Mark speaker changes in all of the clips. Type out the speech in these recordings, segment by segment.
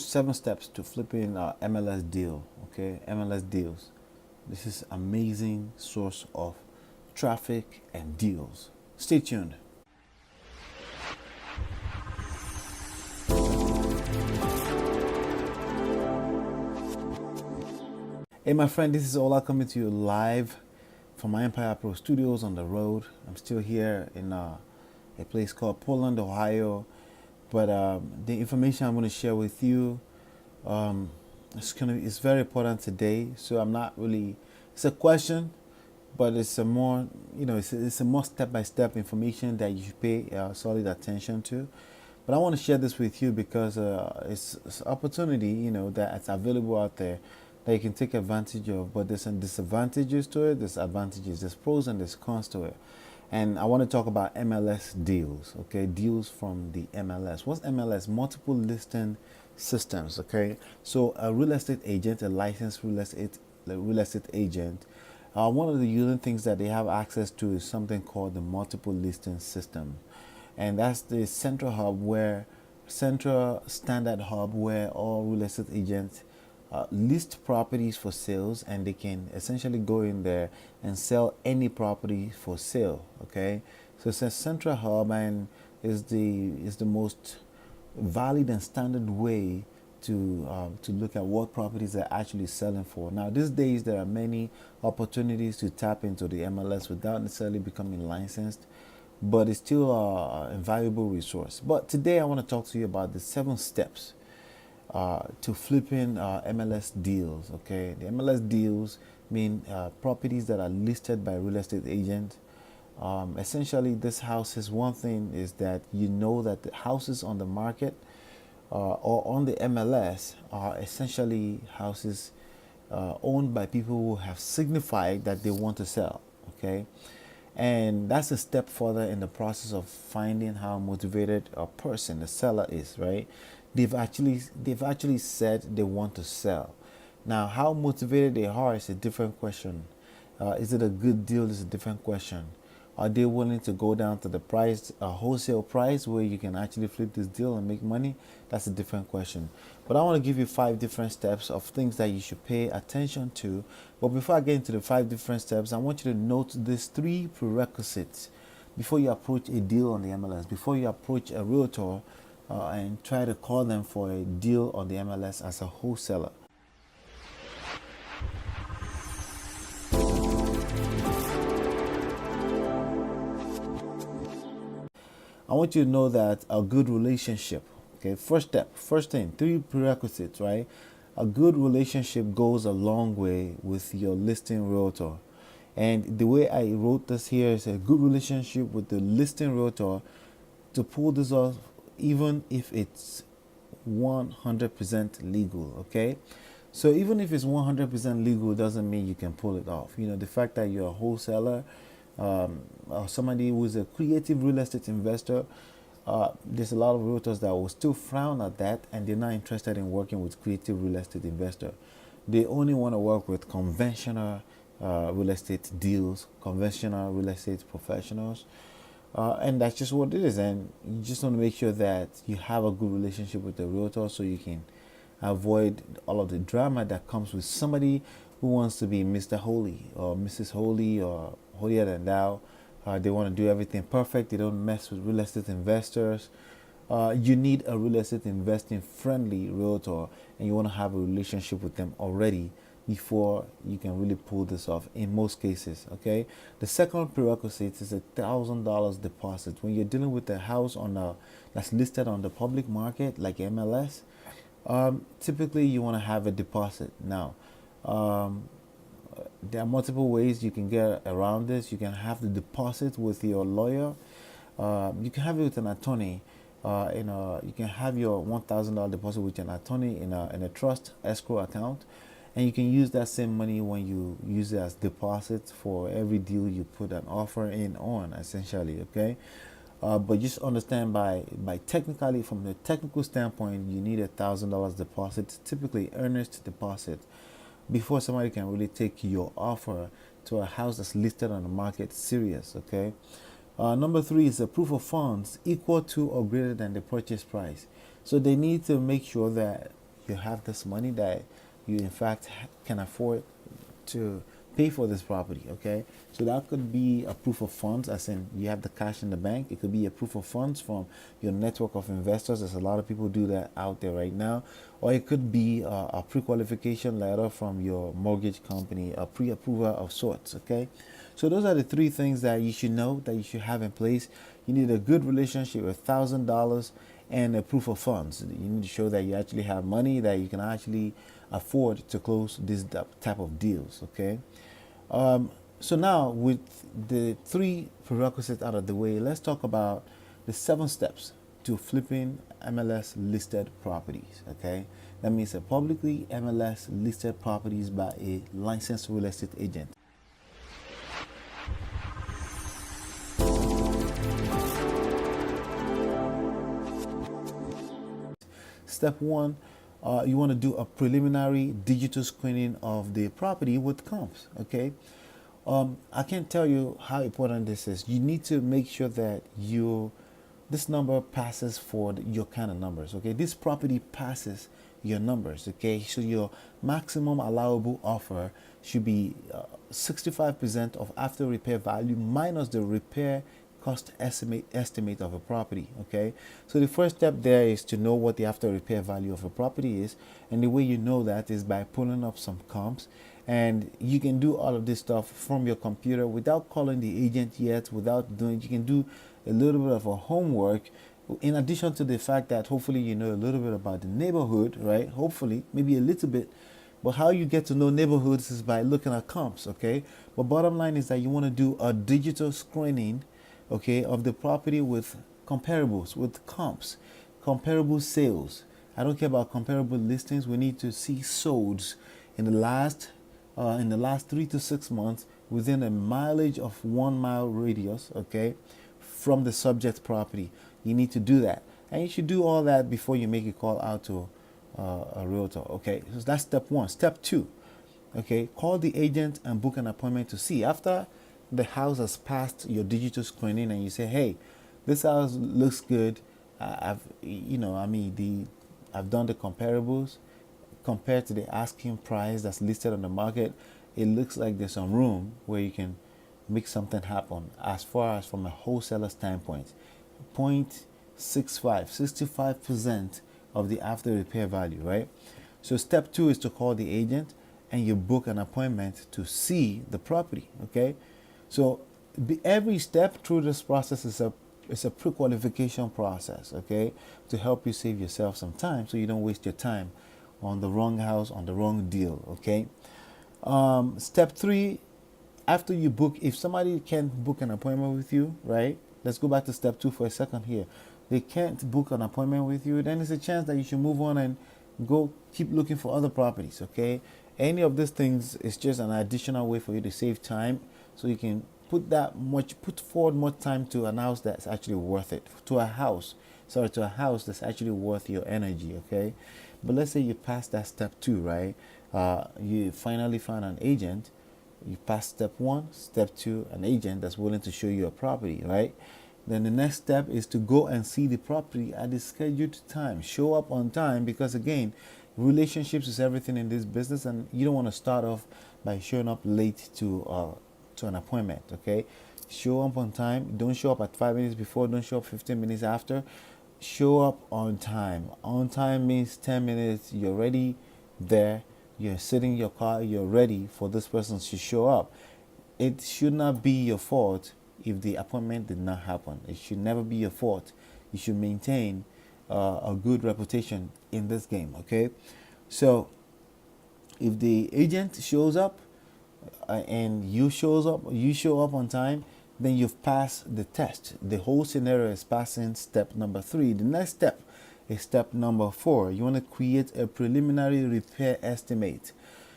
Speaker 1: 7 steps to flipping MLS deal. Okay, MLS deals. This is amazing source of traffic and deals. Stay tuned. Hey, my friend, this is Ola coming to you live from my Empire Pro Studios on the road. I'm still here in a place called Poland, Ohio. But the information I'm going to share with you, it's very important today. So I'm not really. It's a question, but it's a more it's a more step-by-step information that you should pay solid attention to. But I want to share this with you because it's opportunity that's available out there that you can take advantage of. But there's some disadvantages to it. There's advantages. There's pros and there's cons to it. And I want to talk about MLS deals. Okay, deals from the MLS. What's MLS? Multiple listing systems. Okay, so a real estate agent, a licensed real estate agent. One of the unique things that they have access to is something called the multiple listing system, and that's the central standard hub where all real estate agents list properties for sales, and they can essentially go in there and sell any property for sale. Okay, so it's a central hub and is the most valid and standard way to look at what properties are actually selling for. Now, these days there are many opportunities to tap into the MLS without necessarily becoming licensed, but it's still a invaluable resource. But today I want to talk to you about the 7 steps to flipping MLS deals. Okay, the MLS deals mean properties that are listed by real estate agents. Essentially, this houses, one thing is that that the houses on the market or on the MLS are essentially houses owned by people who have signified that they want to sell. Okay, and that's a step further in the process of finding how motivated a person, the seller, is. Right, they've actually said they want to sell. Now, how motivated they are is a different question. Is it a good deal? Is a different question. Are they willing to go down to the price, a wholesale price, where you can actually flip this deal and make money? That's a different question. But I want to give you 5 different steps of things that you should pay attention to. But before I get into the 5 different steps, I want you to note these 3 prerequisites before you approach a deal on the MLS, before you approach a realtor and try to call them for a deal on the MLS as a wholesaler. I want you to know that a good relationship, okay, first thing, 3 prerequisites, right? A good relationship goes a long way with your listing realtor. And the way I wrote this here is a good relationship with the listing realtor to pull this off, even if it's 100% legal, okay? So even if it's 100% legal, doesn't mean you can pull it off. The fact that you're a wholesaler, or somebody who is a creative real estate investor, there's a lot of realtors that will still frown at that, and they're not interested in working with creative real estate investor. They only want to work with conventional real estate deals, conventional real estate professionals, and that's just what it is. And you just want to make sure that you have a good relationship with the realtor so you can avoid all of the drama that comes with somebody who wants to be Mr. Holy or Mrs. Holy or holier than thou. They want to do everything perfect. They don't mess with real estate investors. You need a real estate investing friendly realtor, and you want to have a relationship with them already before you can really pull this off in most cases. Okay, the second prerequisite is $1,000 deposit. When you're dealing with a house that's listed on the public market like MLS, typically you want to have a deposit. Now, there are multiple ways you can get around this. You can have the deposit with your lawyer. You can have it with an attorney. You can have your $1,000 deposit with an attorney in a trust escrow account, and you can use that same money when you use it as deposit for every deal you put an offer in on, essentially. Okay, but just understand by technically, from the technical standpoint, you need $1,000 deposit, typically earnest deposit, before somebody can really take your offer to a house that's listed on the market serious. Okay. Number 3 is a proof of funds equal to or greater than the purchase price. So they need to make sure that you have this money that you in fact can afford to pay for this property. Okay, so that could be a proof of funds, as in you have the cash in the bank. It could be a proof of funds from your network of investors. There's a lot of people do that out there right now. Or it could be a pre-qualification letter from your mortgage company, a pre-approval of sorts. Okay, so those are the three things that you should know, that you should have in place. You need a good relationship with $1,000 and a proof of funds. You need to show that you actually have money that you can actually afford to close this type of deals. Okay, so now with the three prerequisites out of the way, let's talk about the 7 steps to flipping MLS listed properties. Okay, that means a publicly MLS listed properties by a licensed real estate agent. Step 1, you want to do a preliminary digital screening of the property with comps. Okay, I can't tell you how important this is. You need to make sure that this number passes for your kind of numbers. Okay, this property passes your numbers. Okay, so your maximum allowable offer should be 65% of after repair value minus the repair cost estimate of a property. Okay, so the first step there is to know what the after repair value of a property is, and the way you know that is by pulling up some comps. And you can do all of this stuff from your computer without calling the agent yet. Without doing, you can do a little bit of a homework, in addition to the fact that hopefully you know a little bit about the neighborhood, right? Hopefully maybe a little bit. But how you get to know neighborhoods is by looking at comps. Okay, but bottom line is that you want to do a digital screening, okay, of the property with comparables, with comps, comparable sales. I don't care about comparable listings. We need to see solds in the last 3 to 6 months within a mileage of 1 mile radius, okay, from the subject property. You need to do that, and you should do all that before you make a call out to a realtor. Okay, so that's step 1. Step 2, okay, call the agent and book an appointment to see. After the house has passed your digital screening and you say, hey, this house looks good, I've done the comparables compared to the asking price that's listed on the market. It looks like there's some room where you can make something happen as far as from a wholesaler standpoint. 65% of the after repair value, right? So step 2 is to call the agent and you book an appointment to see the property. Okay, so every step through this process is a pre-qualification process, okay, to help you save yourself some time so you don't waste your time on the wrong house, on the wrong deal. Okay, step 3, after you book, if somebody can't book an appointment with you, right, let's go back to step 2 for a second here. They can't book an appointment with you, then there's a chance that you should move on and go keep looking for other properties. Okay, any of these things is just an additional way for you to save time, so you can put forward more time to a house that's actually worth it, to a house that's actually worth your energy. Okay, but let's say you pass that step 2, right? You finally find an agent. You pass step 1, step 2, an agent that's willing to show you a property, right? Then the next step is to go and see the property at the scheduled time. Show up on time, because again, relationships is everything in this business, and you don't want to start off by showing up late to an appointment. Okay, show up on time. Don't show up at 5 minutes before. Don't show up 15 minutes after. Show up on time. On time means 10 minutes. You're ready there. You're sitting in your car. You're ready for this person to show up. It should not be your fault if the appointment did not happen. It should never be your fault. You should maintain a good reputation in this game. Okay, so if the agent shows up and you show up on time, then you've passed the test. The whole scenario is passing step number 3. The next step is step number 4. You want to create a preliminary repair estimate.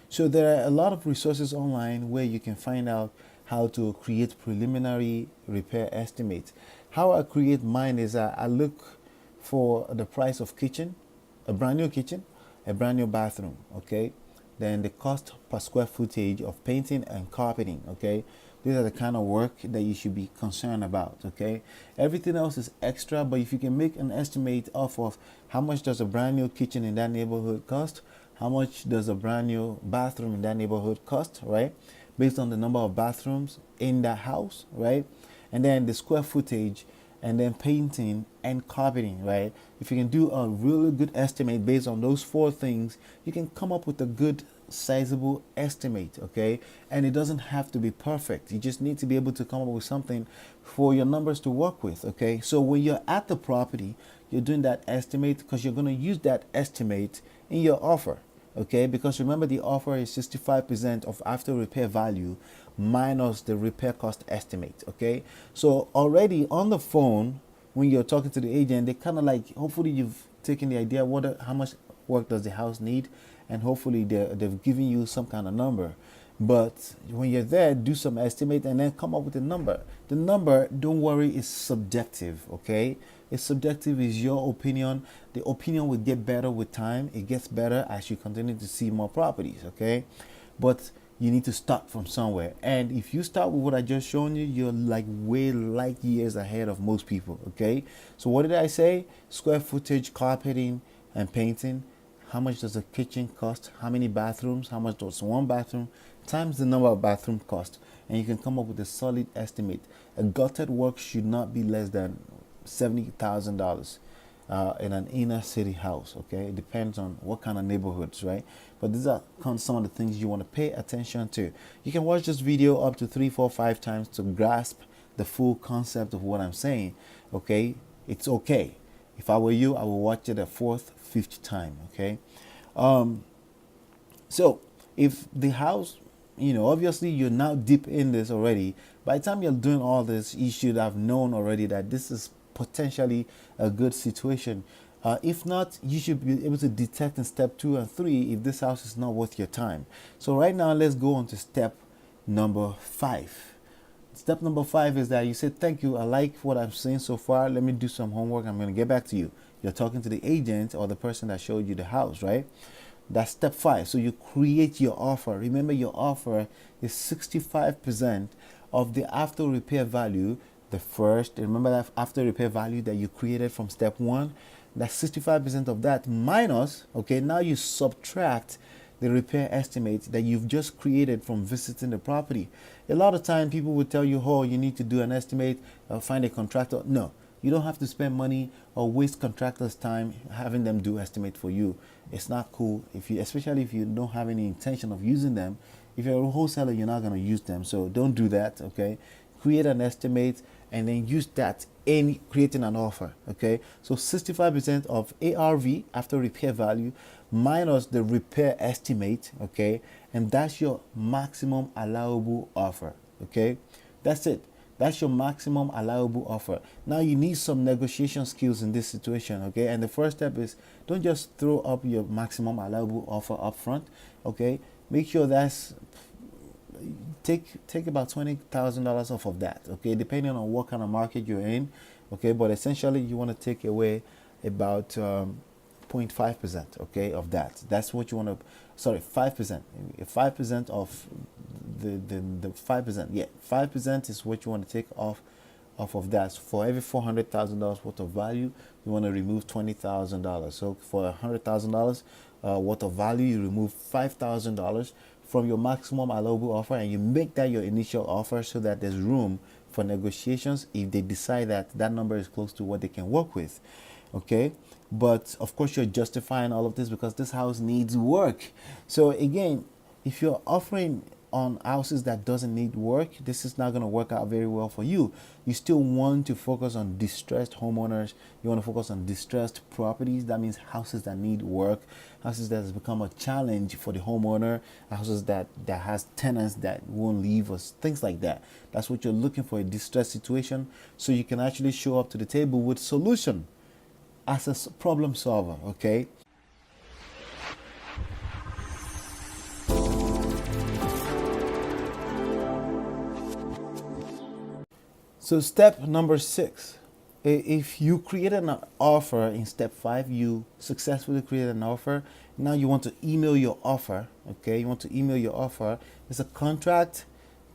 Speaker 1: So there are a lot of resources online where you can find out how to create preliminary repair estimates. How I create mine is I look for the price of kitchen, a brand new kitchen, a brand new bathroom. Okay, then the cost per square footage of painting and carpeting. Okay, These are the kind of work that you should be concerned about, okay? Everything else is extra, but if you can make an estimate off of how much does a brand new kitchen in that neighborhood cost, how much does a brand new bathroom in that neighborhood cost, right? Based on the number of bathrooms in that house, right? And then the square footage, and then painting and carpeting, right? If you can do a really good estimate based on those four things, you can come up with a good sizable estimate, okay? And it doesn't have to be perfect. You just need to be able to come up with something for your numbers to work with, okay? So when you're at the property, you're doing that estimate because you're going to use that estimate in your offer, okay? Because remember, the offer is 65% of after repair value minus the repair cost estimate, okay? So already on the phone, when you're talking to the agent, they kind of like, hopefully you've taken the idea how much work does the house need, and hopefully they've given you some kind of number. But when you're there, do some estimate and then come up with a number. The number, don't worry, is subjective, okay? It's subjective, is your opinion. The opinion will get better with time. It gets better as you continue to see more properties, okay? But you need to start from somewhere. And if you start with what I just shown you, you're like way light years ahead of most people, okay? So what did I say? Square footage, carpeting, and painting. How much does a kitchen cost? How many bathrooms? How much does one bathroom? Times the number of bathroom cost. And you can come up with a solid estimate. A gutted work should not be less than $70,000 in an inner city house, okay? It depends on what kind of neighborhoods, right? But these are some of the things you want to pay attention to. You can watch this video up to 3, 4, 5 times to grasp the full concept of what I'm saying, okay? It's okay. If I were you, I would watch it a 4th, 5th time, okay? So if the house, obviously you're now deep in this already. By the time you're doing all this, you should have known already that this is potentially a good situation. If not, you should be able to detect in step 2 and 3 if this house is not worth your time. So right now, let's go on to step number 5. Step number 5 is that you say, thank you, I like what I'm seeing so far. Let me do some homework. I'm going to get back to you. You're talking to the agent or the person that showed you the house, right? That's step 5. So you create your offer. Remember, your offer is 65% of the after repair value. Remember that after repair value that you created from step 1? That's 65% of that minus, okay, now you subtract the repair estimate that you've just created from visiting the property. A lot of time people will tell you, oh, you need to do an estimate, find a contractor. No, you don't have to spend money or waste contractors' time having them do estimate for you. It's not cool, especially if you don't have any intention of using them. If you're a wholesaler, you're not going to use them, so don't do that, okay? Create an estimate and then use that in creating an offer, okay? So 65% of ARV, after repair value, minus the repair estimate, okay? And that's your maximum allowable offer, okay? That's it. That's your maximum allowable offer. Now you need some negotiation skills in this situation, okay? And the first step is don't just throw up your maximum allowable offer up front, okay? Make sure that's take about $20,000 off of that, okay? Depending on what kind of market you're in, okay? But essentially, you want to take away about 0.5%, okay, of that. That's what you want to. Sorry, 5%. 5% of the 5%. Yeah, 5% is what you want to take off of that. So for every $400,000 worth of value, you want to remove $20,000. So for $100,000 worth of value, you remove $5,000 from your maximum allowable offer, and you make that your initial offer so that there's room for negotiations if they decide that that number is close to what they can work with, okay? But of course, you're justifying all of this because this house needs work. So again, if you're offering on houses that doesn't need work, this is not going to work out very well for you. You still want to focus on distressed homeowners. You want to focus on distressed properties. That means houses that need work, houses that has become a challenge for the homeowner, houses that has tenants that won't leave, or things like that. That's what you're looking for, a distressed situation, so you can actually show up to the table with solution as a problem solver, okay? So step number 6, if you created an offer in step 5, you successfully created an offer. Now you want to email your offer, okay? You want to email your offer. It's a contract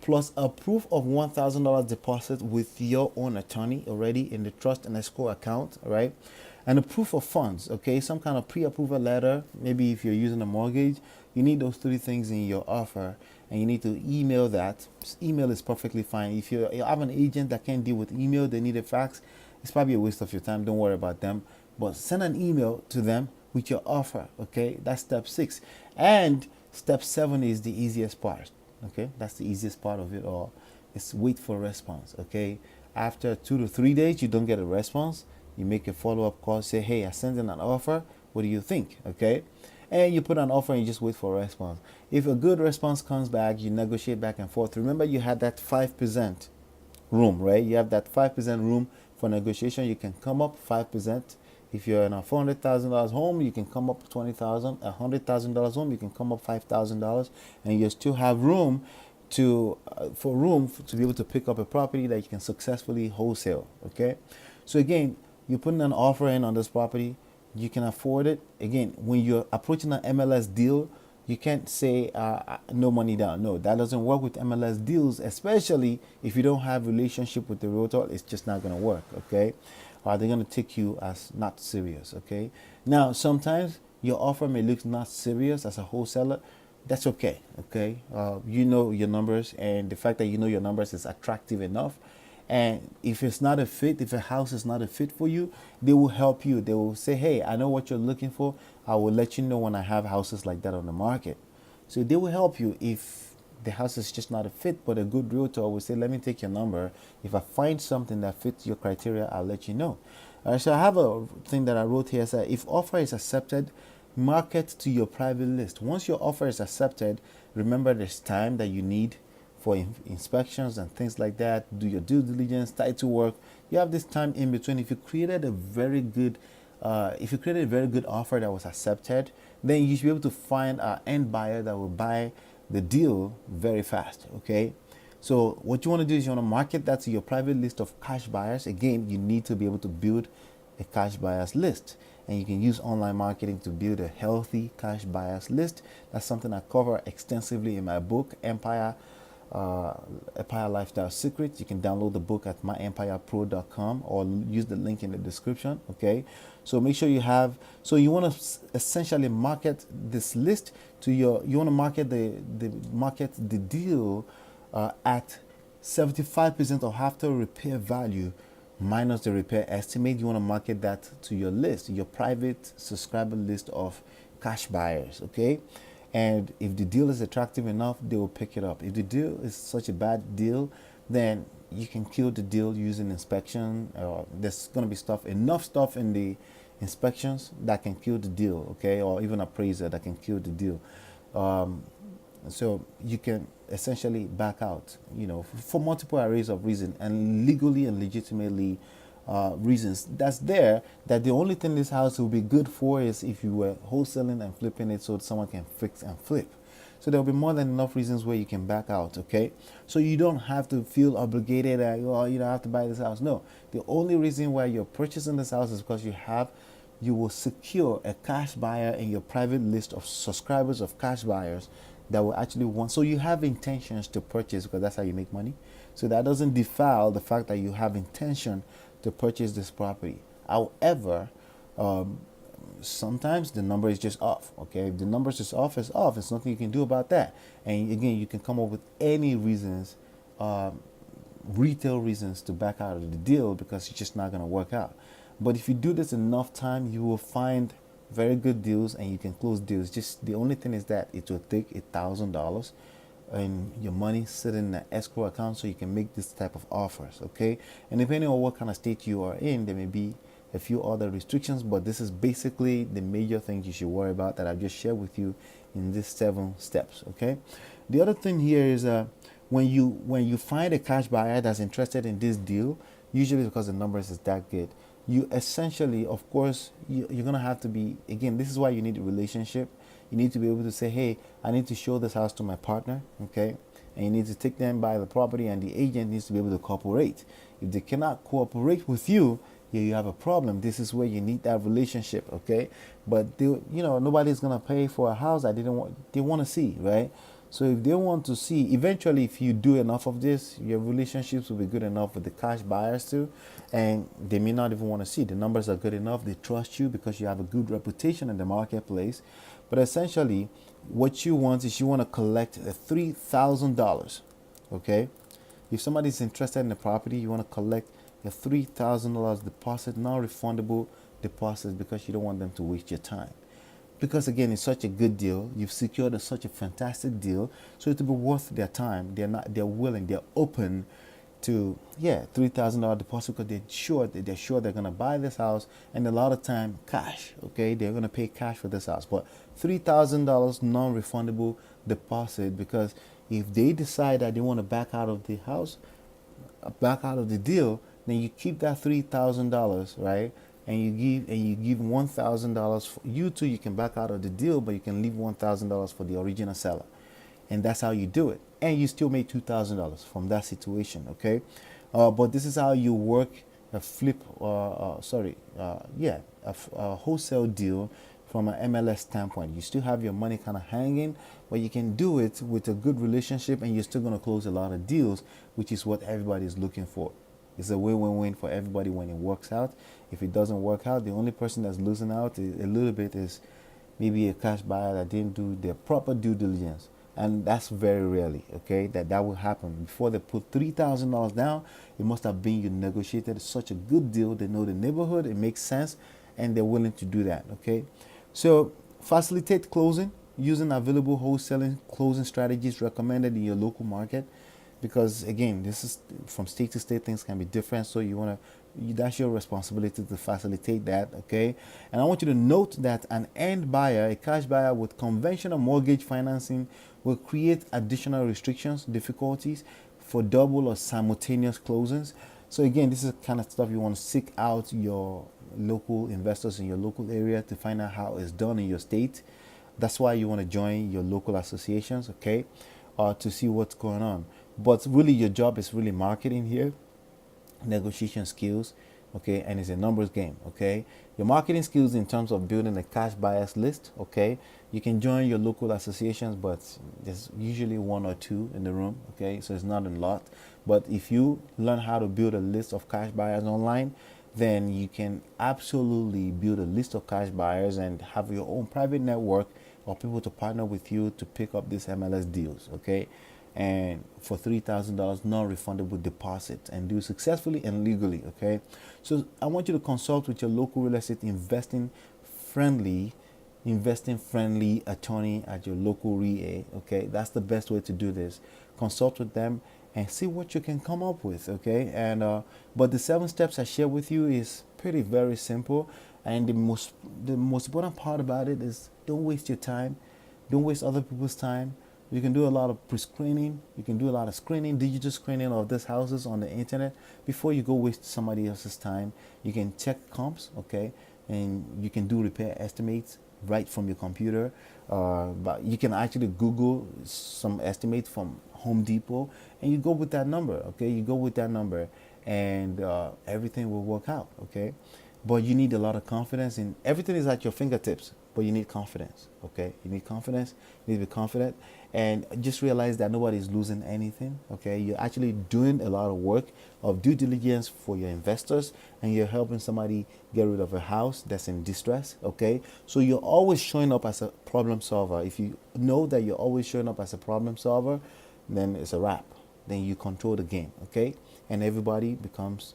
Speaker 1: plus a proof of $1,000 deposit with your own attorney already in the trust and escrow account, right? And a proof of funds, okay? Some kind of pre-approval letter. Maybe if you're using a mortgage, you need those three things in your offer, and you need to email that. Email is perfectly fine. If you have an agent that can't deal with email, they need a fax, it's probably a waste of your time. Don't worry about them. But send an email to them with your offer, okay? That's step 6. And step 7 is the easiest part, okay? That's the easiest part of it all. It's wait for a response, okay? After 2 to 3 days, you don't get a response. You make a follow-up call, say, hey, I sent in an offer. What do you think, okay? And you put an offer and you just wait for a response. If a good response comes back, you negotiate back and forth. Remember, you had that 5% room, right? You have that 5% room for negotiation. You can come up 5%. If you're in a $400,000 home, you can come up $20,000. $100,000 home, you can come up $5,000, and you still have room to be able to pick up a property that you can successfully wholesale. Okay, so again, you put an offer in on this property, you can afford it. Again, when you're approaching an MLS deal, you can't say no money down. No, that doesn't work with MLS deals, especially if you don't have relationship with the realtor. It's just not going to work, okay? They're going to take you as not serious, okay? Now, sometimes your offer may look not serious as a wholesaler. That's okay, okay? You know your numbers, and the fact that you know your numbers is attractive enough. And if it's not a fit, if a house is not a fit for you, they will help you. They will say, hey, I know what you're looking for. I will let you know when I have houses like that on the market. So they will help you if the house is just not a fit, but a good realtor will say, let me take your number. If I find something that fits your criteria, I'll let you know. All right, so I have a thing that I wrote here. So if offer is accepted, market to your private list. Once your offer is accepted, remember there's time that you need for inspections and things like that. Do your due diligence, title work. You have this time in between. If you created a very good offer that was accepted, then you should be able to find an end buyer that will buy the deal very fast. Okay, so what you want to do is you want to market that to your private list of cash buyers. Again, you need to be able to build a cash buyers list, and you can use online marketing to build a healthy cash buyers list. That's something I cover extensively in my book, Empire Lifestyle Secrets. You can download the book at myempirepro.com or use the link in the description. Okay, so make sure you have, so you want to essentially market this list to your, you want to market the deal at 75% of after repair value minus the repair estimate. You want to market that to your list, your private subscriber list of cash buyers. Okay, and if the deal is attractive enough, they will pick it up. If the deal is such a bad deal, then you can kill the deal using inspection. There's going to be enough stuff in the inspections that can kill the deal, okay? Or even appraiser that can kill the deal. So you can essentially back out, for multiple arrays of reasons, and legally and legitimately reasons that's there, that the only thing this house will be good for is if you were wholesaling and flipping it so someone can fix and flip. So there'll be more than enough reasons where you can back out, okay? So you don't have to feel obligated that, you don't have to buy this house. No, the only reason why you're purchasing this house is because you will secure a cash buyer in your private list of subscribers of cash buyers that will actually want. So you have intentions to purchase, because that's how you make money. So that doesn't defile the fact that you have intention to purchase this property. However, sometimes the number is just off. Okay, if the number is just off, it's off. There's nothing you can do about that. And again, you can come up with any reasons, retail reasons, to back out of the deal, because it's just not going to work out. But if you do this enough time, you will find very good deals and you can close deals. Just the only thing is that it will take $1,000 and your money sitting in an escrow account so you can make this type of offers. Okay, and depending on what kind of state you are in, there may be a few other restrictions, but this is basically the major things you should worry about that I've just shared with you in these 7 steps. Okay, the other thing here is when you find a cash buyer that's interested in this deal, usually because the numbers is that good, you essentially, of course, you're gonna have to be, again, this is why you need a relationship. You need to be able to say, hey, I need to show this house to my partner, okay? And you need to take them by the property, and the agent needs to be able to cooperate. If they cannot cooperate with you, you have a problem. This is where you need that relationship, okay? But nobody's gonna pay for a house that they want to see, right? So if they want to see, eventually, if you do enough of this, your relationships will be good enough with the cash buyers too, and they may not even want to see. The numbers are good enough. They trust you because you have a good reputation in the marketplace. But essentially, what you want is you want to collect $3,000. Okay, if somebody's interested in the property, you want to collect a $3,000 deposit, non-refundable deposit, because you don't want them to waste your time. Because again, it's such a good deal. You've secured such a fantastic deal, so it'll be worth their time. They're willing, they're open to, yeah, $3,000 deposit, because they're sure they're gonna buy this house, and a lot of time cash. Okay, they're gonna pay cash for this house, but $3,000 non-refundable deposit, because if they decide that they want to back out of the house, back out of the deal, then you keep that $3,000, right? And you give $1,000. You too, you can back out of the deal, but you can leave $1,000 for the original seller, and that's how you do it. And you still made $2,000 from that situation. Okay, but this is how you work a flip. A wholesale deal from an MLS standpoint. You still have your money kind of hanging, but you can do it with a good relationship, and you're still going to close a lot of deals, which is what everybody is looking for. It's a win-win-win for everybody when it works out. If it doesn't work out, the only person that's losing out a little bit is maybe a cash buyer that didn't do their proper due diligence. And that's very rarely, okay, that will happen. Before they put $3,000 down, it must have been you negotiated such a good deal. They know the neighborhood, it makes sense, and they're willing to do that, okay? So facilitate closing using available wholesaling closing strategies recommended in your local market, because again, this is from state to state, things can be different, so that's your responsibility to facilitate that. Okay, and I want you to note that an end buyer, a cash buyer with conventional mortgage financing, will create additional restrictions, difficulties for double or simultaneous closings. So again, this is the kind of stuff you want to seek out your local investors in your local area to find out how it's done in your state. That's why you want to join your local associations, okay, to see what's going on. But really, your job is really marketing here, negotiation skills, okay, and it's a numbers game, okay. Your marketing skills in terms of building a cash buyers list, okay. You can join your local associations, but there's usually one or two in the room, okay, so it's not a lot. But if you learn how to build a list of cash buyers online, then you can absolutely build a list of cash buyers and have your own private network or people to partner with you to pick up these MLS deals, okay, and for $3,000 non-refundable deposit, and do it successfully and legally, okay. So I want you to consult with your local real estate investing friendly attorney at your local REA, okay. That's the best way to do this. Consult with them and see what you can come up with, okay. And but the 7 steps I share with you is very simple, and the most important part about it is don't waste your time, don't waste other people's time. You can do a lot of pre-screening. You can do a lot of screening, digital screening of these houses on the internet before you go waste somebody else's time. You can check comps, okay, and you can do repair estimates right from your computer. But you can actually Google some estimates from Home Depot, and you go with that number, okay. You go with that number, and everything will work out, okay. But you need a lot of confidence, and everything is at your fingertips. But you need confidence, okay? You need confidence. You need to be confident, and just realize that nobody is losing anything, okay? You're actually doing a lot of work of due diligence for your investors, and you're helping somebody get rid of a house that's in distress, okay? So you're always showing up as a problem solver. If you know that you're always showing up as a problem solver, then it's a wrap. Then you control the game, okay? And everybody becomes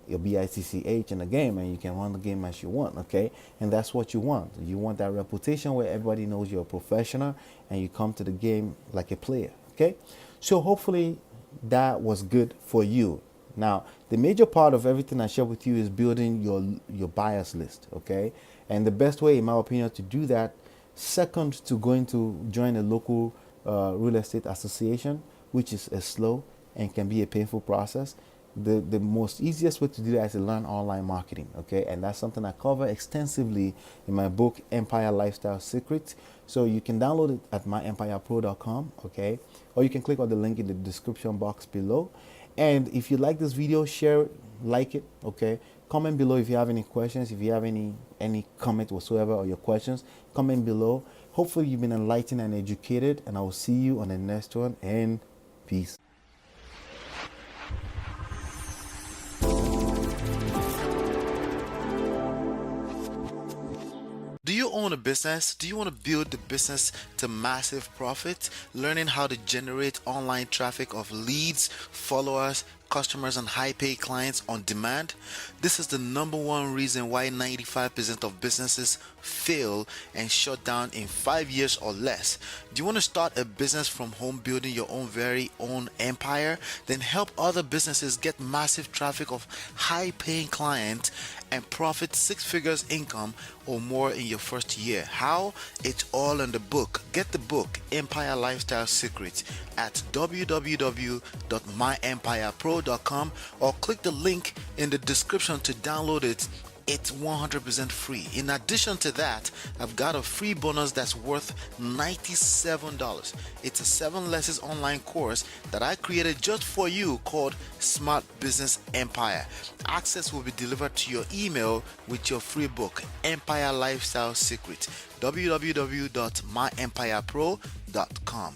Speaker 1: your BITCH in the game, and you can run the game as you want, okay? And that's what you want. You want that reputation where everybody knows you're a professional and you come to the game like a player, okay? So hopefully that was good for you. Now, the major part of everything I share with you is building your buyers list, okay? And the best way, in my opinion, to do that, second to going to join a local real estate association, which is a slow and can be a painful process, the most easiest way to do that is to learn online marketing, okay? And that's something I cover extensively in my book, Empire Lifestyle Secrets. So you can download it at myempirepro.com, okay? Or you can click on the link in the description box below. And if you like this video, share it, like it, okay? Comment below if you have any questions, if you have any comment whatsoever or your questions. Comment below. Hopefully you've been enlightened and educated, and I will see you on the next one, and peace. Do you own a business? Do you want to build the business to massive profit? Learning how to generate online traffic of leads, followers, customers, and high paid clients on demand? This is the number one reason why 95% of businesses fail and shut down in 5 years or less. Do you want to start a business from home, building your own very own empire? Then help other businesses get massive traffic of high paying clients and profit 6 figures income or more in your first year. How? It's all in the book. Get the book Empire Lifestyle Secrets at www.myempirepro.com or click the link in the description to download it. It's 100% free. In addition to that, I've got a free bonus that's worth $97. It's a 7 lessons online course that I created just for you called Smart Business Empire. Access will be delivered to your email with your free book, Empire Lifestyle Secrets. www.myempirepro.com.